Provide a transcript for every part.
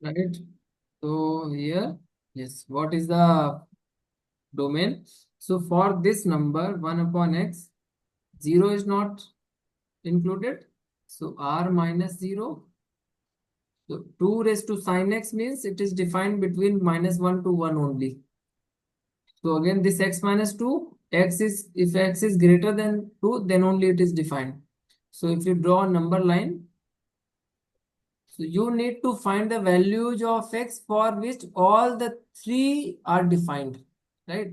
right? So here, yes, what is the domain? So for this number 1 upon x, 0 is not included. So r minus 0. So 2 raised to sin x means it is defined between -1 to 1 only. So again, this x minus 2, if x is greater than 2, then only it is defined. So if you draw a number line, so you need to find the values of x for which all the three are defined, right?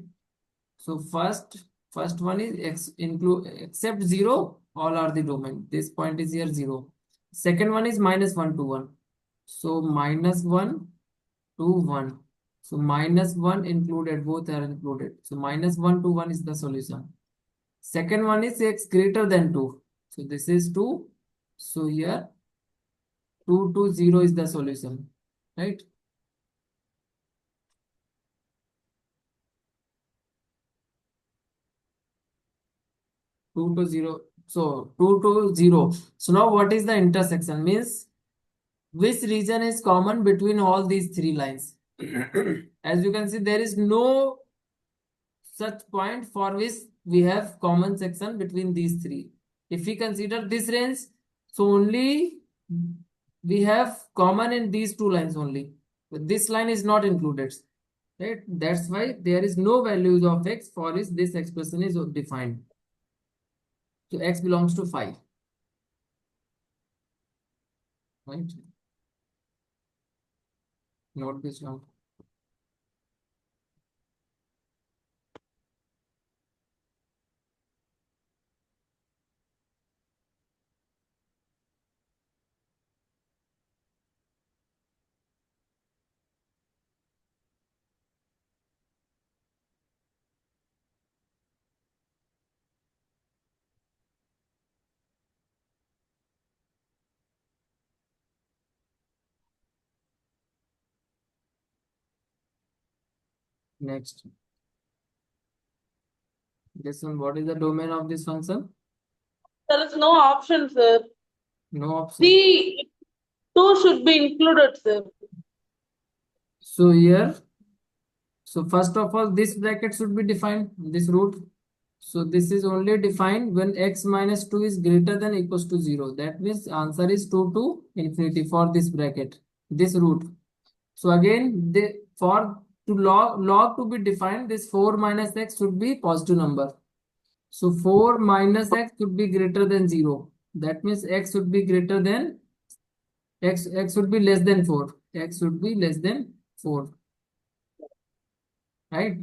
So first one is x include except 0, all are the domain. This point is here 0. Second one is -1 to 1. So -1 to 1. So -1 included, both are included. So -1 to 1 is the solution. Second one is x greater than 2. So this is 2. So here 2 to 0 is the solution, right? 2 to 0. So 2 to 0. So now what is the intersection? Means which region is common between all these three lines? As you can see, there is no such point for which we have common section between these three. If we consider this range, so only we have common in these two lines only. But this line is not included. Right? That's why there is no values of x for which this expression is defined. So x belongs to 5. Right? Note this down. Next. This one, what is the domain of this function? There is no option, sir. No option. The 2 should be included, sir. So here, so first of all, this bracket should be defined, this root. So this is only defined when x minus 2 is greater than equals to 0. That means answer is 2 to infinity for this bracket, this root. So again, for log to be defined, this 4 minus x should be positive number. So 4 minus x should be greater than 0. That means x should be greater than x should be less than 4. X should be less than 4. Right?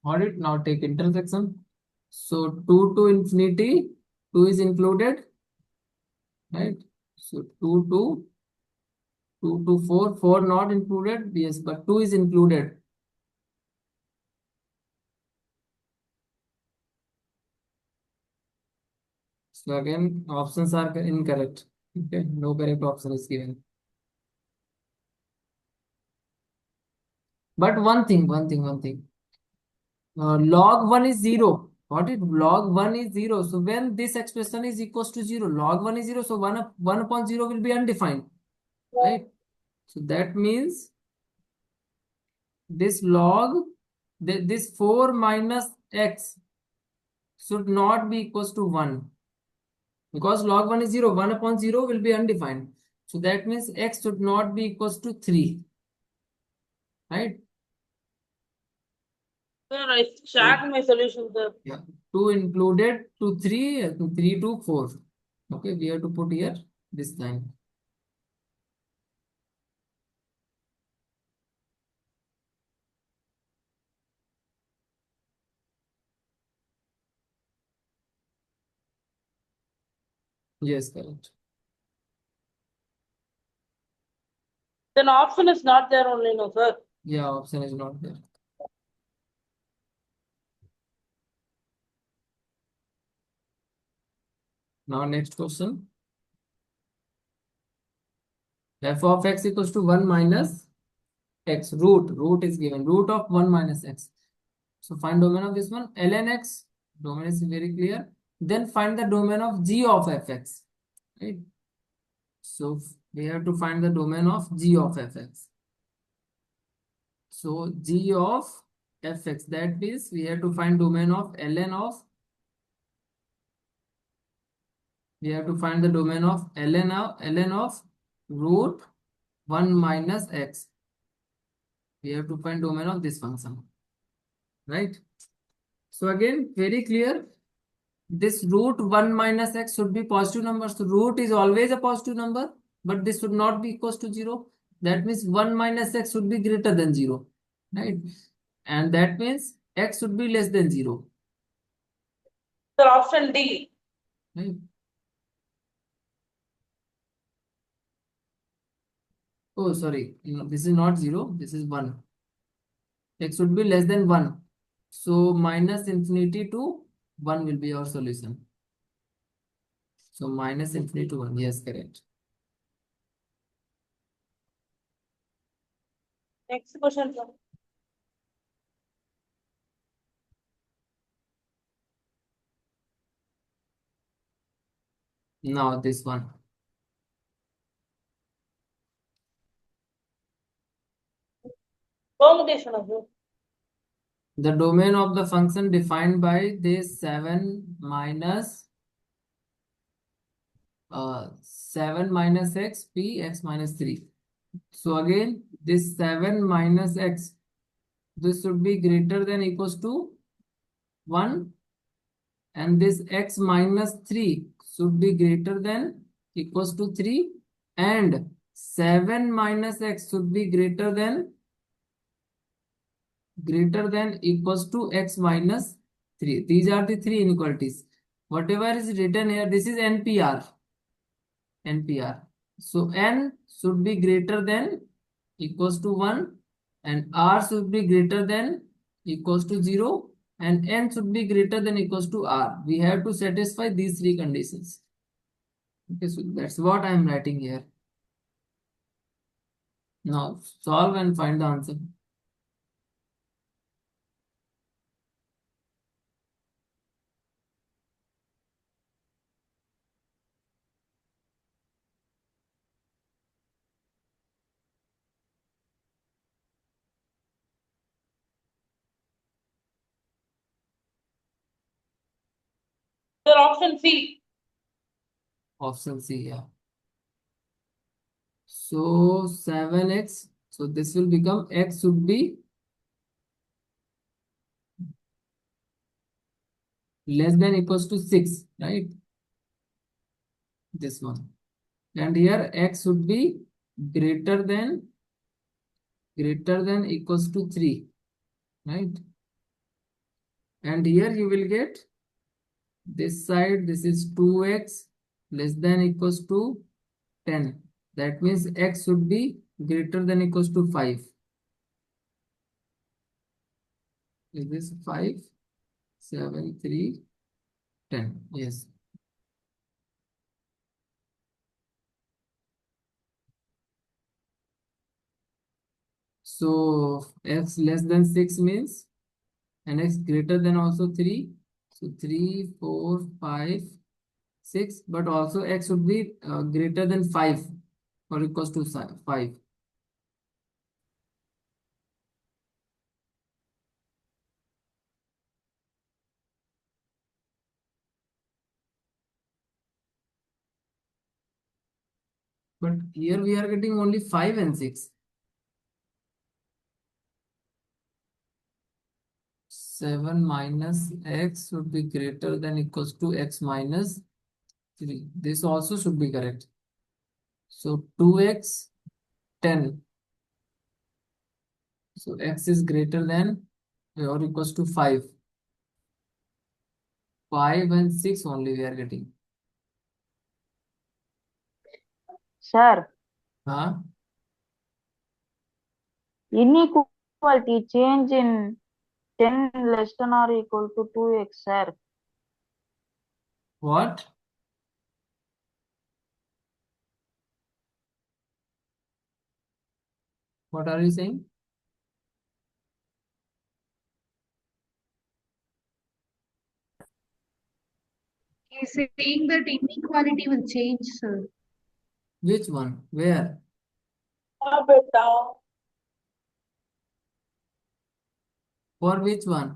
Audit, now take intersection. So 2 to infinity, 2 is included. Right? So 2 to 4, 4 not included. Yes, but 2 is included. So again, options are incorrect. Okay, no correct option is given. But one thing. Log 1 is 0. What is log 1 is 0. So when this expression is equals to 0, log 1 is 0. So 1 upon 0 will be undefined. Right? So that means this log, this 4 minus x should not be equals to 1. Because log 1 is 0. 1 upon 0 will be undefined. So that means x should not be equals to 3. Right? Sir, I checked my solution, sir. Yeah. 2 included to 3, 3 to 4. Okay, we have to put here this line. Yes, correct. Then option is not there only, no, sir. Yeah, option is not there. Now next question. F of x equals to 1 minus x. Root is given. Root of 1 minus x. So find domain of this one. ln x. Domain is very clear. Then find the domain of g of fx. Right? So we have to find the domain of g of fx. So g of fx, that means we have to find domain of ln of, we have to find the domain of ln of root 1 minus x. We have to find domain of this function, right? So again, very clear. This root 1 minus x should be positive number. So root is always a positive number, but this should not be equals to 0. That means 1 minus x should be greater than 0, right? And that means x should be less than 0, The option D. right? Oh, sorry. No, this is not 0. This is 1. X should be less than 1. So minus infinity to 1 will be our solution. So minus infinity to 1. Yes, correct. Next question, sir. Now this one. Permutation of it. The domain of the function defined by this 7 minus 7 minus x p x minus 3. So again, this 7 minus x, this should be greater than equals to 1, and this x minus 3 should be greater than equals to 3, and 7 minus x should be greater than equals to x minus 3. These are the three inequalities. Whatever is written here, this is NPR. So n should be greater than equals to 1, and r should be greater than equals to 0, and n should be greater than equals to r. We have to satisfy these three conditions. Okay, so that's what I am writing here. Now solve and find the answer. The option C. Option C, yeah. So 7x, so this will become x should be less than equals to 6, right? This one. And here x should be greater than equals to 3, right? And here you will get this side, this is 2x less than equals to 10. That means x should be greater than equals to 5. Is this 5, 7, 3, 10? Yes. So x less than 6 means, and x greater than also 3. So 3, 4, 5, 6, but also x should be greater than 5 or equals to 5. But here we are getting only 5 and 6. 7 minus x should be greater than equals to x minus 3. This also should be correct. So 2x, 10. So x is greater than or equals to 5. 5 and 6 only we are getting. Sir, Huh? inequality change in 10 less than or equal to 2x, sir. What? What are you saying? He's saying that inequality will change, sir. Which one? Where? हाँ बेटा For which one?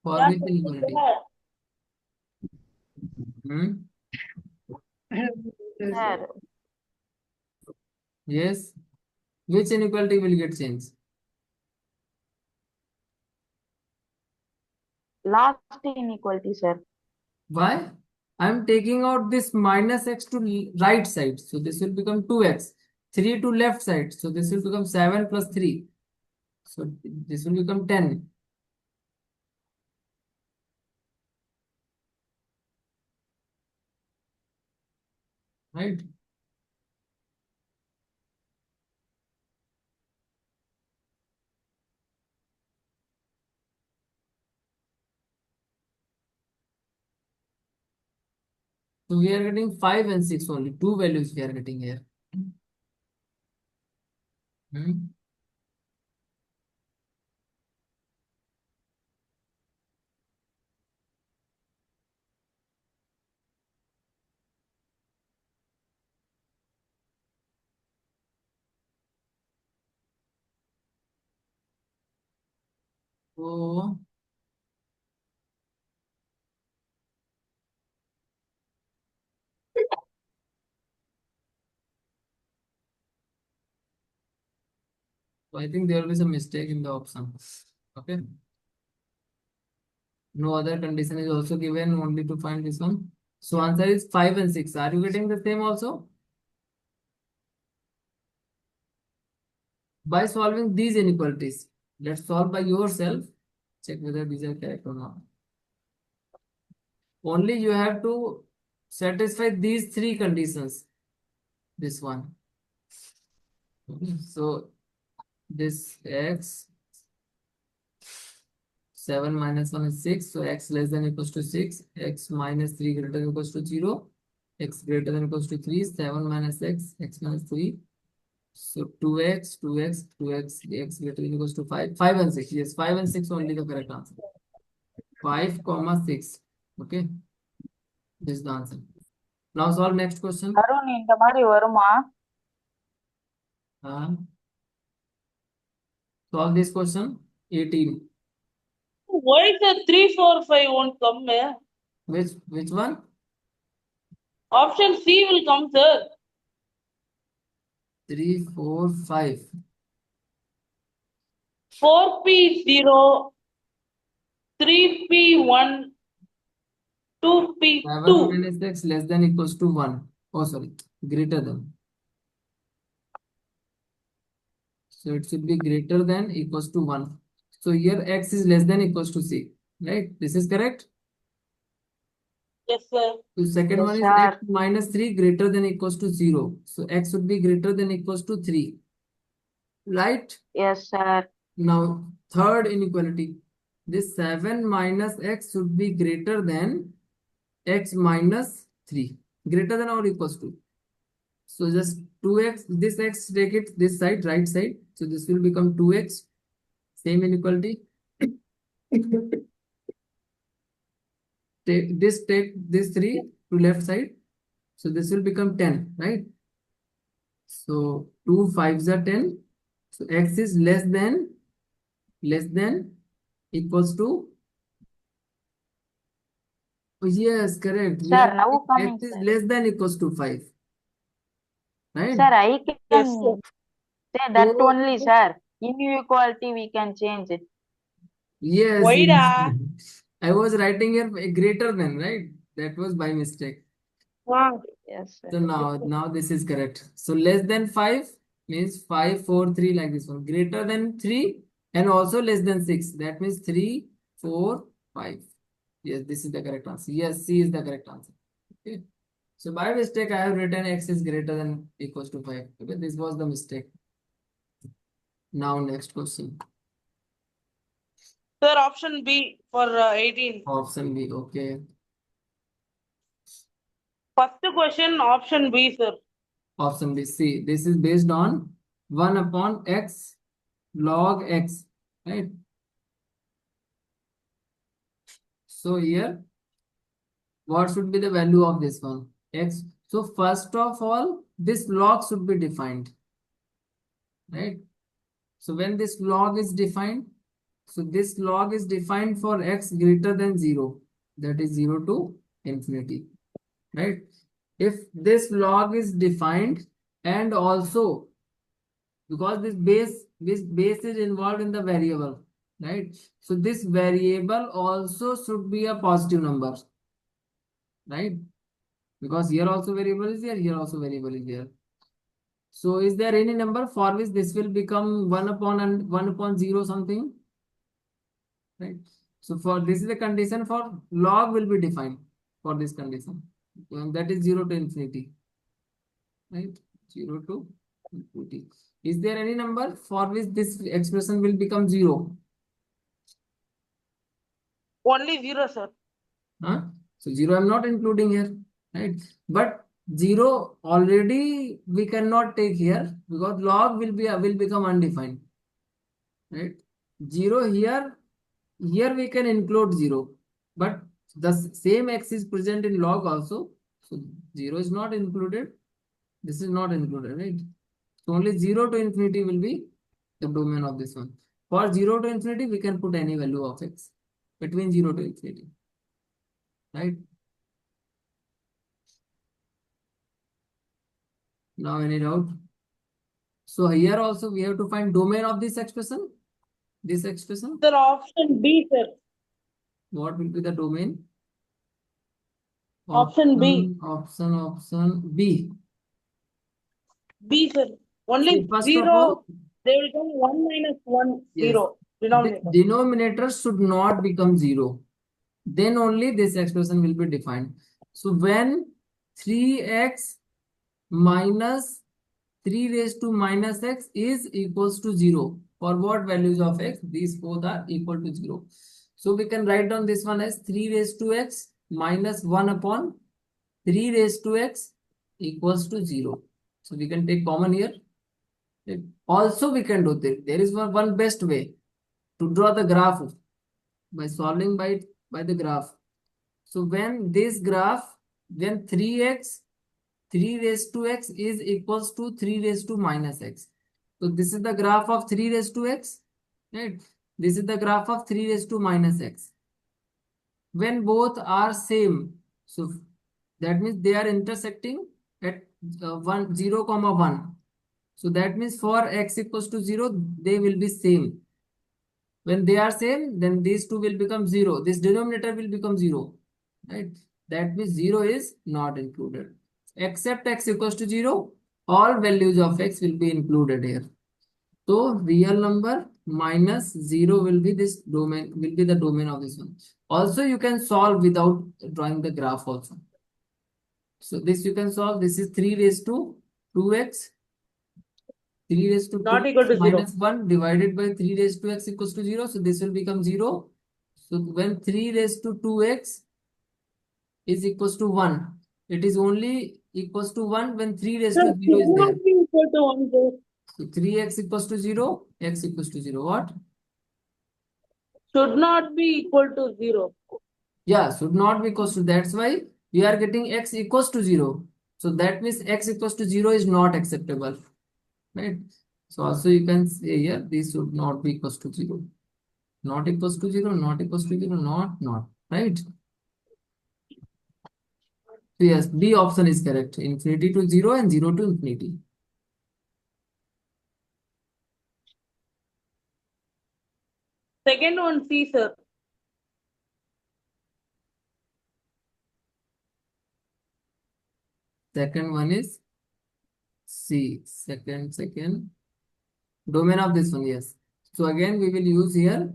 For यहाँ which पे कुछ inequality? है Hmm? Sir, Yes. Which inequality will get changed? last inequality, sir. Why? I'm taking out this minus x to right side. So this will become 2x. 3 to left side. So this will become 7 plus 3. So this will become 10. Right? So we are getting 5 and 6 only. Two values we are getting here. Hmm? So I think there will be some mistake in the option. Okay. No other condition is also given only to find this one. So answer is 5 and 6. Are you getting the same also? By solving these inequalities, let's solve by yourself. Check whether these are correct or not. Only you have to satisfy these three conditions. This one. Okay. So this x 7 minus 1 is 6. So x less than equals to 6. X minus 3 greater than equals to 0. X greater than equals to 3. 7 minus x minus 3. So 2x, 2x, 2x, x greater than equals to 5. 5 and 6. Yes, 5 and 6 only the correct answer. 5 comma 6. Okay. This is the answer. Now solve next question. Arun இந்த மாதிரி வருமா? Solve this question. 18. why the 3 4 5 won't come here? Which one? Option C will come, sir. 3, 4, 5. 4p0, 3p1, 2p2. 7 minus x less than equals to 1. Oh, sorry. Greater than. So it should be greater than equals to 1. So here x is less than equals to c. Right? This is correct. Yes, sir. So second Yes, one is sir. x minus 3 greater than equals to 0. So x would be greater than equals to 3. Right? Yes, sir. Now third inequality. This 7 minus x should be greater than x minus 3. Greater than or equals to. So just 2x, this x take it this side, right side. So this will become 2x. Same inequality. Take this 3 to left side. So this will become 10, right? So 2 5s are 10. So x is less than equals to. Oh, yes, correct. We Sir, are now coming, x is sir. less than equals to 5. Right? Sir, I Yes, can sir. say that So only, sir. Inequality, we can change it. yes, Why yes. da? I was writing here greater than, right? That was by mistake. Wow. Yes, sir. So now this is correct. So less than 5 means 5, 4, 3 like this one. Greater than 3 and also less than 6. That means 3, 4, 5. Yes, this is the correct answer. Yes, C is the correct answer. Okay. So by mistake, I have written x is greater than equals to 5. Okay, this was the mistake. Now next question. Sir, option B for 18. Option B. Okay. First question, option B, sir. Option B. See, this is based on 1 upon x log x. Right. So here, what should be the value of this one? X. So first of all, this log should be defined, right? So when this log is defined, so this log is defined for x greater than 0, that is 0 to infinity, right? If this log is defined, and also because this base is involved in the variable, right? So this variable also should be a positive number, right? Because here also variable is here also variable is here. So is there any number for which this will become 1 upon and 1 upon 0 something, right? So for this is the condition for log will be defined for this condition, that is 0 to infinity, right? 0 to infinity. Is there any number for which this expression will become 0? Only 0, sir. Huh? So 0 I'm not including here, right? But 0 already we cannot take here because log will become undefined, right? 0 here we can include 0, but the same x is present in log also. So 0 is not included. This is not included, right? So only 0 to infinity will be the domain of this one. For 0 to infinity, we can put any value of x between 0 to infinity, right? Now any doubt? So here also we have to find domain of this expression. This expression, Sir, option B, sir. what will be the domain? Option B. Option B. B, sir. See, Only first of 0. all, They will come 1 minus 1, yes, 0. the Denominator. denominator should not become 0. Then only this expression will be defined. So when 3x minus 3 raised to minus x is equals to 0, for what values of x? These both are equal to 0. So we can write down this one as 3 raised to x minus 1 upon 3 raised to x equals to 0. So we can take common here. Also we can do this. There is one best way to draw the graph by solving by the graph. So when this graph, when 3x 3 raised to x is equals to 3 raised to minus x. So this is the graph of 3 raised to x, right? This is the graph of 3 raised to minus x. When both are same, so that means they are intersecting at 0, 1. So that means for x equals to 0, they will be same. When they are same, then these two will become 0. This denominator will become 0, right? That means 0 is not included. Except x equals to 0, all values of x will be included here. So real number minus 0 will be this domain, will be the domain of this one. Also, you can solve without drawing the graph also. So this you can solve. This is 3 raised to 2x. 3 raised to Not 2 equal to 0. minus 1 divided by 3 raised to x equals to 0. So this will become 0. So when 3 raised to 2x is equals to 1, it is only equals to 1 when 3 raised Sir, to 0 should is there. not be equal to 1, sir. So 3x equals to 0, x equals to 0. What? Should not be equal to 0. Yeah, should not be equals to. That's why we are getting x equals to 0. So that means x equals to 0 is not acceptable, right? So also you can say here, this should not be equals to 0. Not equals to 0, not equals to 0, not, right? So yes, B option is correct. Infinity to 0 and 0 to infinity. Second one, C, sir. Second one is C. Second. Domain of this one, yes. So again, we will use here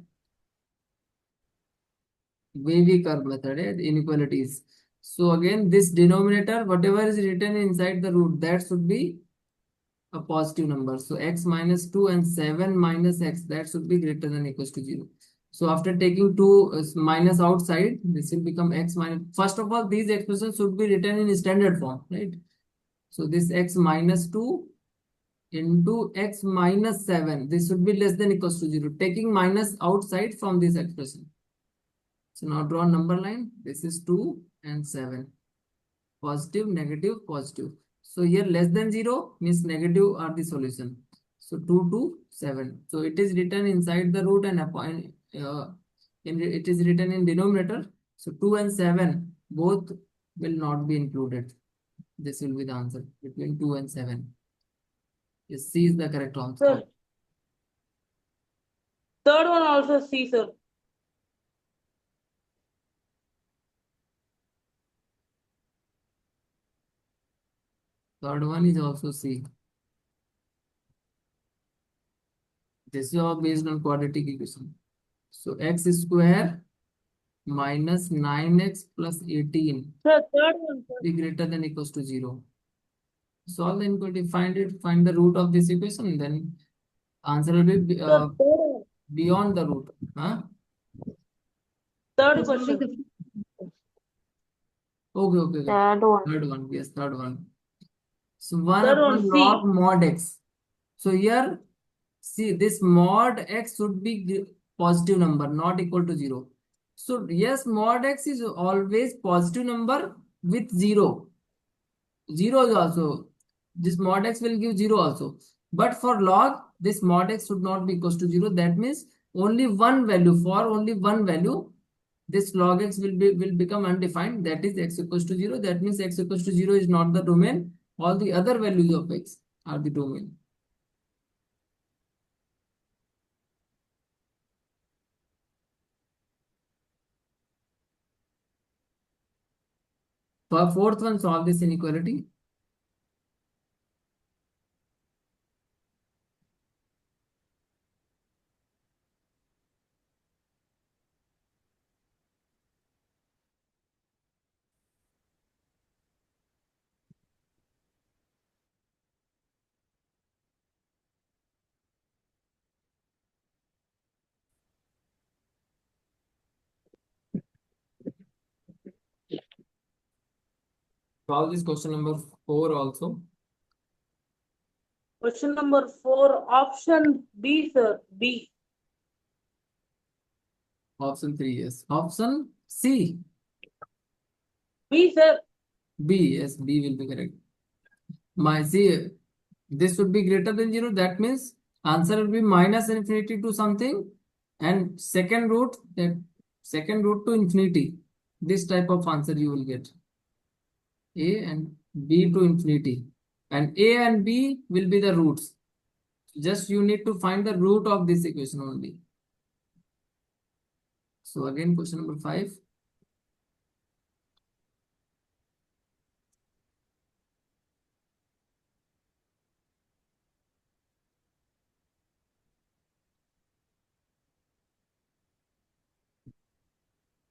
wavy curve method, inequalities. So again, this denominator, whatever is written inside the root, that should be a positive number. So x minus 2 and 7 minus x, that should be greater than equals to 0. So after taking 2 minus outside, this will become x minus. First of all, these expressions should be written in standard form, right? So this x minus 2 into x minus 7, this should be less than equals to 0. Taking minus outside from this expression. So now draw number line. This is 2 and 7. Positive, negative, positive. So here less than 0 means negative are the solution. So 2 to 7. So it is written inside the root and it is written in denominator. So 2 and 7 both will not be included. This will be the answer between 2 and 7. Yes, C is the correct answer. Sir. Third one also C, sir. Third one is also C. This is all based on quadratic equation. So x square minus 9x plus 18 Sir, third one, sir. be greater than equals to 0. Solve the inequality, find the root of this equation, then answer will be Sir, third one. beyond the root. Huh? Third question. Okay. Third one. Third one, yes, third one. So 1 Third one, upon C. log mod x. So here, see, this mod x should be positive number, not equal to 0. So yes, mod x is always positive number with 0. 0 is also, this mod x will give 0 also. But for log, this mod x should not be equals to 0. That means only one value, for only one value, this log x will become undefined. That is x equals to 0. That means x equals to 0 is not the domain. All the other values of x are the domain. For fourth one, solve this inequality. Solve this question number 4 also. Question number 4, option B, sir. B. Option 3, yes. Option C. B, sir. B, yes, B will be correct. My C, this would be greater than 0. That means answer will be minus infinity to something, and second root to infinity. This type of answer you will get. A and B to infinity. And A and B will be the roots. Just you need to find the root of this equation only. So again, question number 5.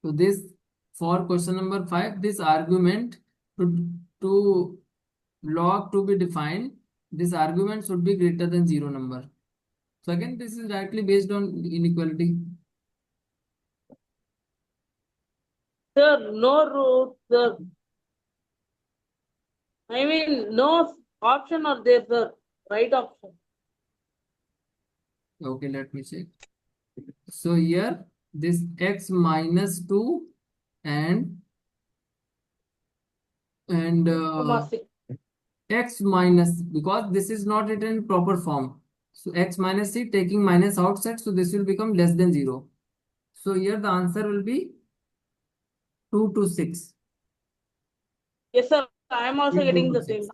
So this, for question number 5, this argument to log to be defined, this argument should be greater than 0 number. So again, this is directly based on inequality. Sir, no root, sir. I mean, no option are there, sir. Right option. Okay, let me check. So here, this x minus 2 and Comma 6. x minus, because this is not written in proper form. So x minus c taking minus outside, so this will become less than 0. So here the answer will be 2 to 6. Yes, sir. I am also 2 getting to the 6. same.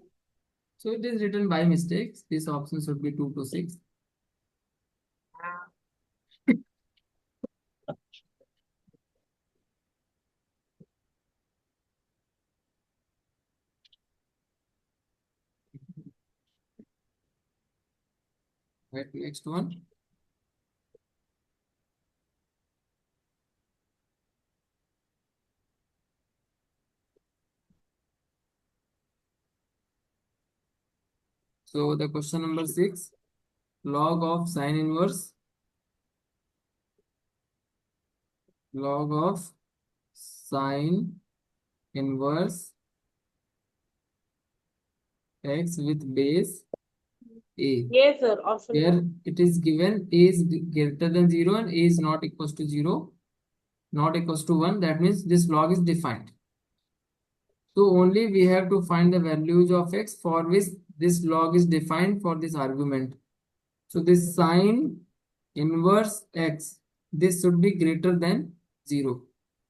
So it is written by mistakes. This option should be 2 to 6. Right, next one. So the question number 6, log of sine inverse. Log of sine inverse x with base a. Yes, sir. Option Here 1. it is given a is greater than 0 and a is not equals to 0, not equals to 1. That means this log is defined. So only we have to find the values of x for which this log is defined for this argument. So this sine inverse x, this should be greater than 0.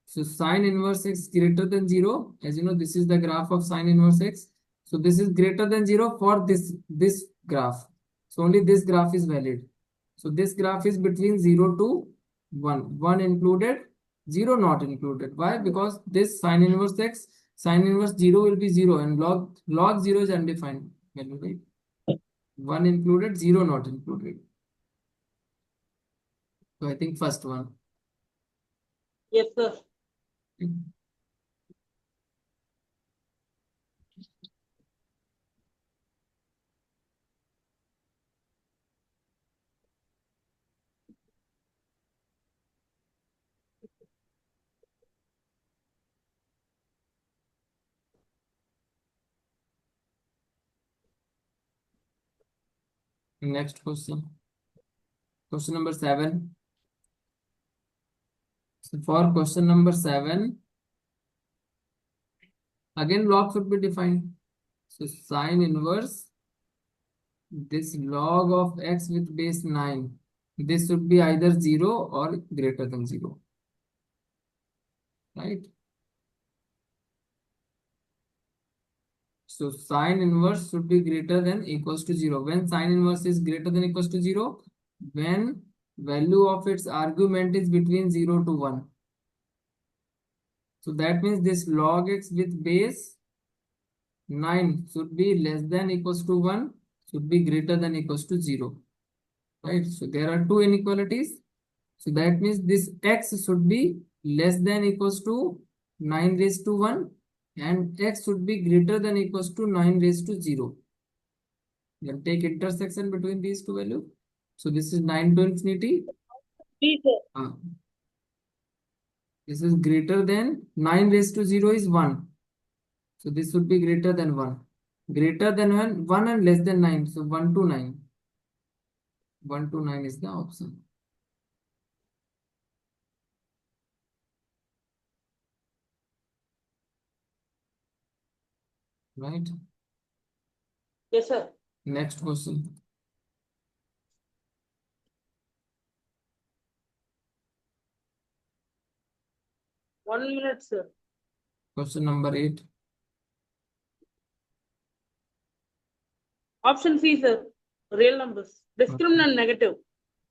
So sine inverse x greater than 0. As you know, this is the graph of sine inverse x. So this is greater than 0 for this graph. So only this graph is valid. So this graph is between 0 to 1. 1 included, 0 not included. Why? Because this sine inverse x, sine inverse 0 will be 0 and log 0 is undefined value, right? 1 included, 0 not included. So I think first one. Yes, sir. Next question. Question number 7. So for question number 7, again log should be defined. So sine inverse this log of x with base 9. This should be either 0 or greater than 0. Right? So sine inverse should be greater than equals to 0. When sine inverse is greater than equals to 0, when value of its argument is between 0 to 1. So that means this log x with base 9 should be less than equals to 1, should be greater than equals to 0. Right? So there are two inequalities. So that means this x should be less than equals to 9 raised to 1 and x should be greater than equals to 9 raised to 0. Then take intersection between these two values. So this is 9 to infinity. See, sir. This is greater than 9 raised to 0 is 1. So this would be greater than 1. Greater than 1 and less than 9. So 1 to 9. 1 to 9 is the option. Right? Yes, sir. Next question. One minute, sir. Question number 8. Option C, sir. Real numbers. Discriminant negative.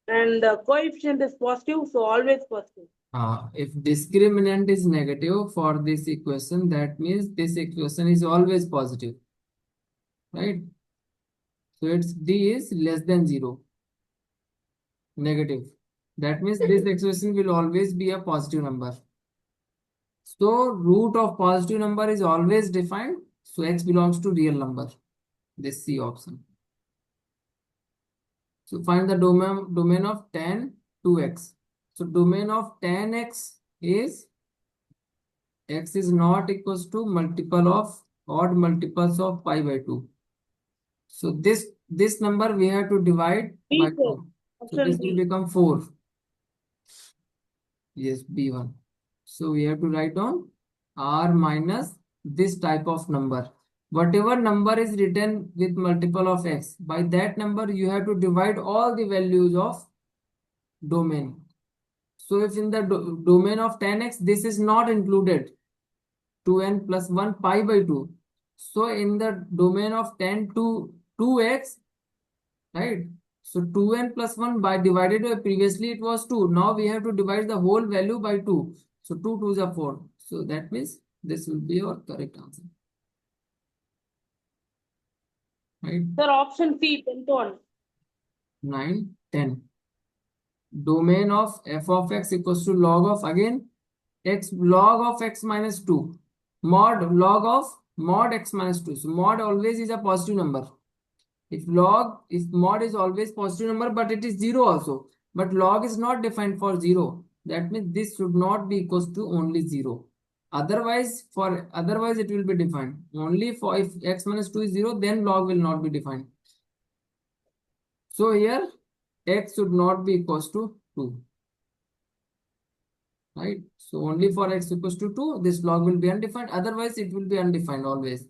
And coefficient is positive, so always positive. If discriminant is negative for this equation, that means this equation is always positive. Right? So its D is less than 0. Negative. That means this expression will always be a positive number. So root of positive number is always defined. So x belongs to real number. This C option. So find the domain of tan 2x. So domain of tan x is x is not equals to multiple of odd multiples of pi by 2. So this number we have to divide B, by sir. 2. So Option this will B. become 4. Yes, B1. So we have to write down R minus this type of number. Whatever number is written with multiple of x, by that number you have to divide all the values of domain. So if in the domain of 10x, this is not included, 2n plus 1 pi by 2. So in the domain of 10 to 2x, right? So 2n plus 1 by divided by previously it was 2. Now we have to divide the whole value by 2. So 2 2s are 4. So that means this will be your correct answer. Right? Sir, option C, 10 to 1. 9, 10. Domain of f of x equals to log of again x log of x minus 2. Mod log of mod x minus 2. So mod always is a positive number. If mod is always positive number, but it is 0 also. But log is not defined for 0. That means this should not be equals to only 0. Otherwise it will be defined. Only for if x minus 2 is 0, then log will not be defined. So here x should not be equals to 2. right? So only for x equals to 2, this log will be undefined. Otherwise, it will be undefined always.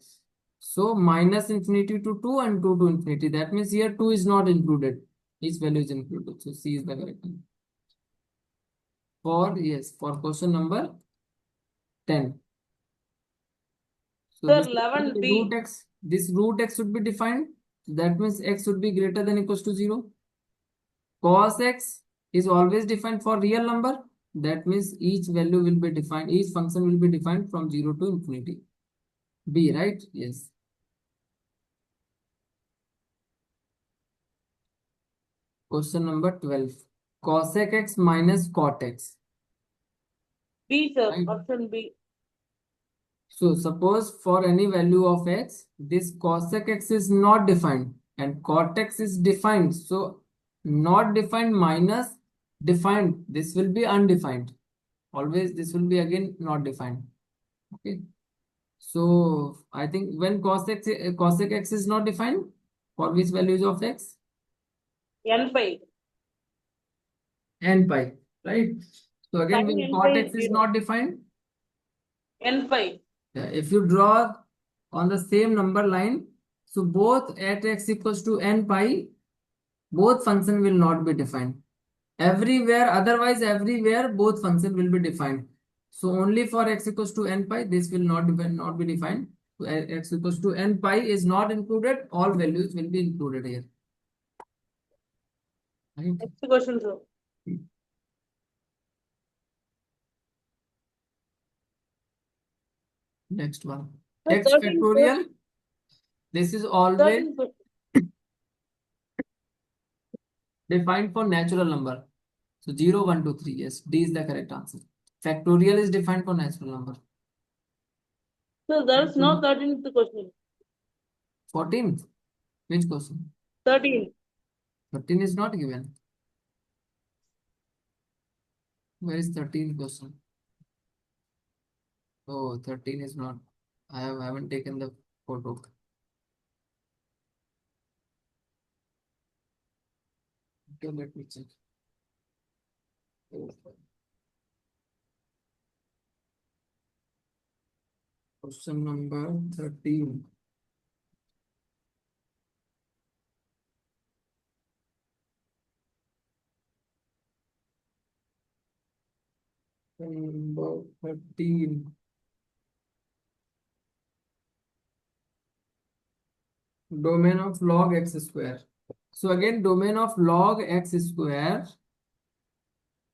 So minus infinity to 2 and 2 to infinity. That means here 2 is not included. Each value is included. So C is the correct one. For question number 10. So Sir, this root 11B. x, this root x should be defined. That means x should be greater than equals to 0. Cos x is always defined for real number. That means each value will be defined, each function will be defined from 0 to infinity. B, right? Yes. Question number 12. Cosec x minus cot x. B, sir. Right? Option B. So suppose for any value of x, this cosec x is not defined and cot x is defined. So not defined minus defined, this will be undefined. Always this will be again not defined. Okay. So I think when cosec x is not defined, for which values of x? N pi. N pi, right? So again, Sin when N pi cot is x is 0. not defined, N pi. if you draw on the same number line, so both at x equals to n pi, both function will not be defined. Everywhere, otherwise everywhere both function will be defined. So only for x equals to n pi, this will not be defined. So x equals to n pi is not included. All values will be included here. Right? Next question, sir. Next one. Sir, X 13, sir. factorial. This is always 13 question. defined for natural number. So 0, 1, 2, 3. Yes, D is the correct answer. Factorial is defined for natural number. Sir, there is no 13th question. 14th. Which question? 13. 13 is not given. Where is 13th question? Oh, 13 is not. I haven't taken the photo. Okay, let me check. Question number 13. Number 13. Domain of log x square. So again, domain of log x square.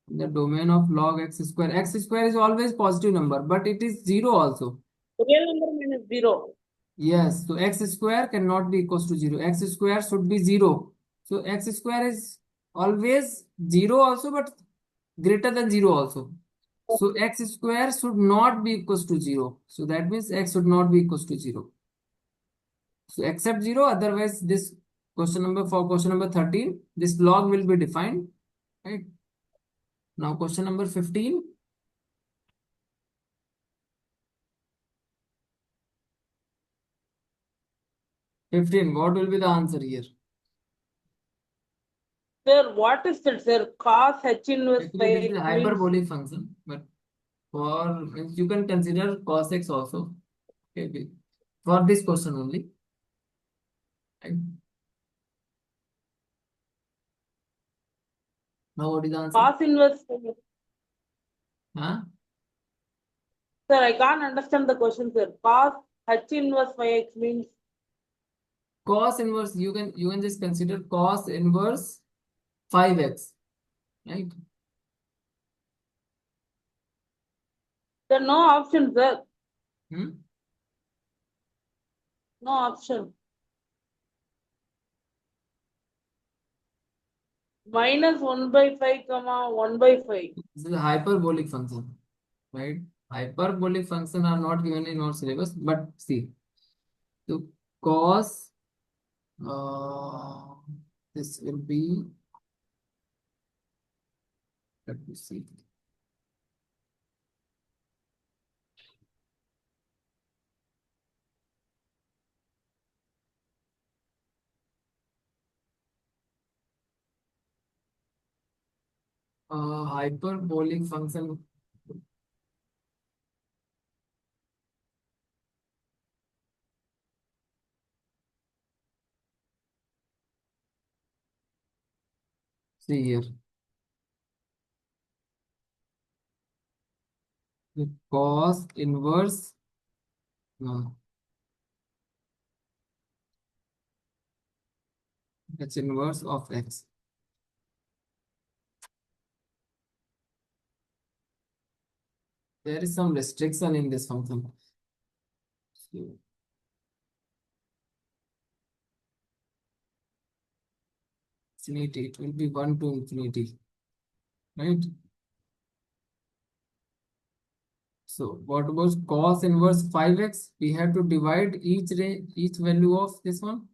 The domain of log x square is always positive number, but it is 0 also. Real number minus 0. Yes, so x square cannot be equals to 0. X square should be 0. So x square is always 0 also, but greater than 0 also. So x square should not be equals to 0. So that means x should not be equals to 0. So except 0, otherwise this question number 13, this log will be defined. Right? Now question number 15. 15, what will be the answer here? Sir, what is it, sir? Cos H inverse Actually, phi this is a x means hyperbolic function, but for means you can consider cos x also. Okay, for this question only. Right? Now what is the answer? cos inverse phi x. Huh? Sir, I can't understand the question, sir. Cos H inverse phi x means Cos inverse, you can just consider cos inverse 5x, right? there are no option, sir. Hmm? No option. Minus 1 by 5, comma 1 by 5. This is a hyperbolic function, right? Hyperbolic function are not given in our syllabus, but see, so cos this will be, let me see. Hyperbolic function See here. The cos inverse. No. H inverse of x. There is some restriction in this function. So, infinity, it will be 1 to infinity, right? So what was cos inverse 5x? We have to divide each value of this one.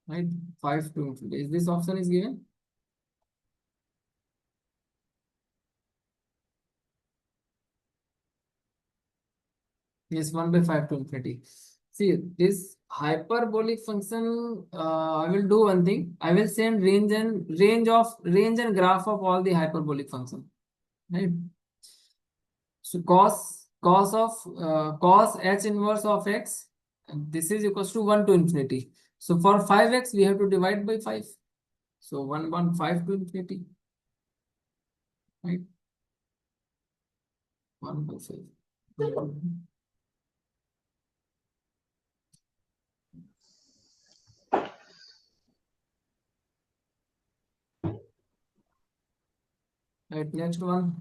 Right? 5 to infinity. Is this option is given? Yes, 1 by 5 to infinity. See, this hyperbolic function, I will do one thing. I will send range and graph of all the hyperbolic function. Right? So cos h inverse of x, and this is equals to 1 to infinity. So for 5x, we have to divide by 5. So 115 to infinity. Right? 1 by 5. Right, next one.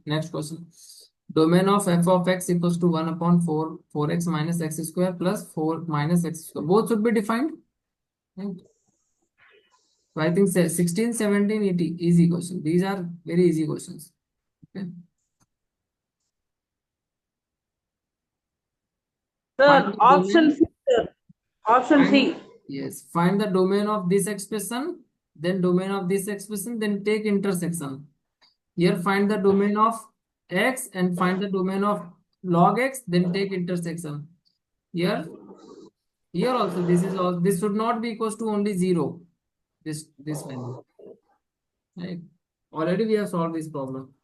Next question. Domain of f of x equals to 1 upon 4x minus x square plus 4 minus x square. Both should be defined. Right? So I think 16, 17, 80, easy question. These are very easy questions. Okay. Sir, Find the option domain. C, sir. Option C. Yes, find the domain of this expression, then domain of this expression, then take intersection. Here find the domain of x and find the domain of log x, then take intersection. Here also this should not be equals to only 0. This value. Right? Already we have solved this problem.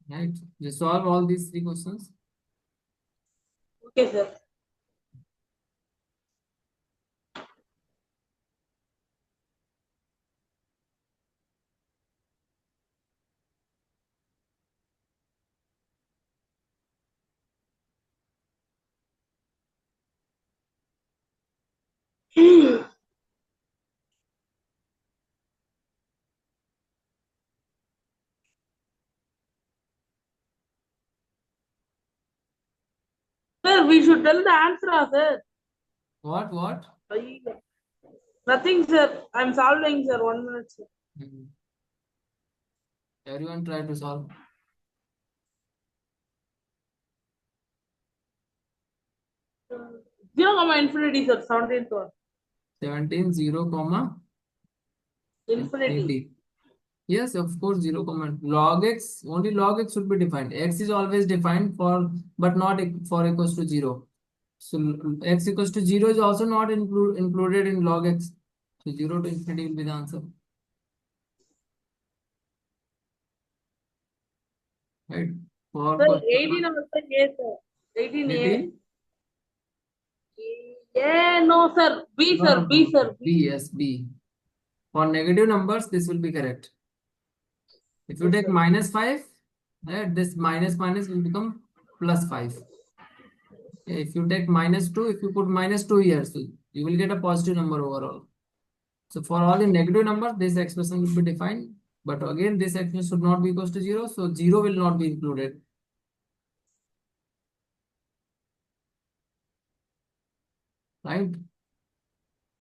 Right? Just solve all these 3 questions. Okay, sir. Sir, we should tell the answer, sir. What? Nothing, sir. I'm solving, sir. 1 minute, sir. Everyone try to solve. 0, comma infinity, sir. 17th one. 17, 0, comma Infinity. Yes, of course, 0, comma log x, only log x should be defined. X is always defined but not for equals to 0. So x equals to 0 is also not included in log x. So 0 to infinity will be the answer. Right? For Sir, question 18 also A, sir. 18 A. 18? Yeah, no, sir. B, No, sir. no, B, no. sir. B, yes, B. For negative numbers, this will be correct. If you Yes, take sir. -5, right, this minus will become +5. If you take -2, if you put -2 here, so you will get a positive number overall. So for all the negative numbers, this expression will be defined. But again, this expression should not be equals to 0, so 0 will not be included. Right?